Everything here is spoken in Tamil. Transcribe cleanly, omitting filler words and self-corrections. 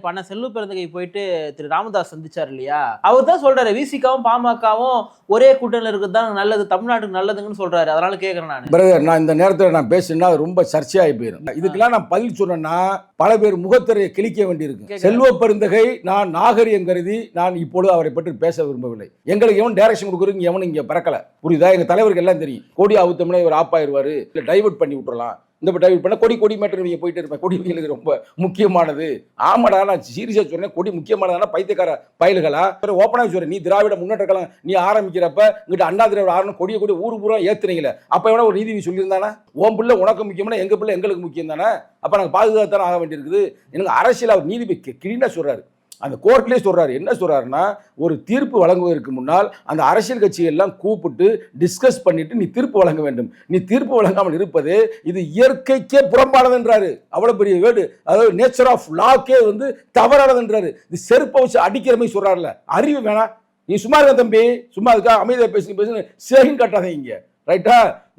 பண்ண செல்வ பெருந்தகை போயிட்டு திரு ராமதாஸ் சந்திச்சார் இல்லையா, அவர் தான் சொல்றாரு விசிகாவும் பாமகவும் ஒரே கூட்டணியில் இருக்கிறது தான் நல்லது, தமிழ்நாட்டுக்கு நல்லதுங்கன்னு சொல்றாரு. அதனால கேட்கறேன் நான். பிரதர், நான் இந்த நேரத்தில் நான் பேசினா ரொம்ப சர்ச்சையாகி போயிடும். இதுக்கெல்லாம் நான் பதில் சொன்னேன்னா பல பேர் முகத்திரையை கிழிக்க வேண்டியிருக்கு. செல்வ பெருந்தகை நான் நாகரிகம் கருதி நான் இப்பொழுது அவரை பற்றி பேச விரும்பவில்லை. எங்களுக்கு எவன் டைரக்ஷன் கொடுக்குறீங்க, எவனும் இங்க பறக்கல. புரியுதா? எங்க தலைவருக்கு எல்லாம் தெரியும். கொடி அவுத்தம்னா இவர் ஆப்பாயிருவாரு, இல்லை டைவர்ட் பண்ணி விட்டுறலாம். இந்த டைவர்ட் பண்ண கொடி மேட்டர் நீங்க போயிட்டு இருப்பேன். கொடி எங்களுக்கு ரொம்ப முக்கியமானது. ஆமாடா, நான் சீரியஸா சொன்னேன். கொடி முக்கியமானதான பைத்தியக்கார பயல்களா? ஓப்பனா சொல்றேன், நீ திராவிட முன்னேற்ற கழகம் நீ ஆரம்பிக்கிறப்ப இங்கிட்ட அண்ணா திராவிட ஆரம்பம் கொடிய ஊரு பூரா ஏத்துனீங்களே, அப்ப எவ்வளவு ஒரு நீதி சொல்லியிருந்தானே, உன் பிள்ளை உனக்கு முக்கியமான எங்க பிள்ளை எங்களுக்கு முக்கியம் தானே, அப்ப நாங்க பாதுகாத்தானே ஆக வேண்டியிருக்குது. எனக்கு அரசியல் அவர் நீதி கிளீனா சொல்றாரு. அந்த கோர்ட்லேயே சொல்றாரு. என்ன சொல்றாருன்னா, ஒரு தீர்ப்பு வழங்குவதற்கு முன்னால் அந்த அரசியல் கட்சியெல்லாம் கூப்பிட்டு டிஸ்கஸ் பண்ணிட்டு நீ தீர்ப்பு வழங்க வேண்டும். நீ தீர்ப்பு வழங்காமல் இருப்பது இது இயற்கைக்கே புறம்பானதுன்றாரு. அவ்வளவு பெரிய வேர்டு, அதாவது நேச்சர் ஆஃப் லாக்கே தவறானதுன்றாரு. இது செருப்பை வச்சு அடிக்கிற மாதிரி சொல்றாருல, அறிவு வேணாம். நீ சும்மா இருக்க தம்பி, சும்மா இருக்கா, அமைதியாக பேசி சேகின் கட்டாதீங்க, ரைட்டா?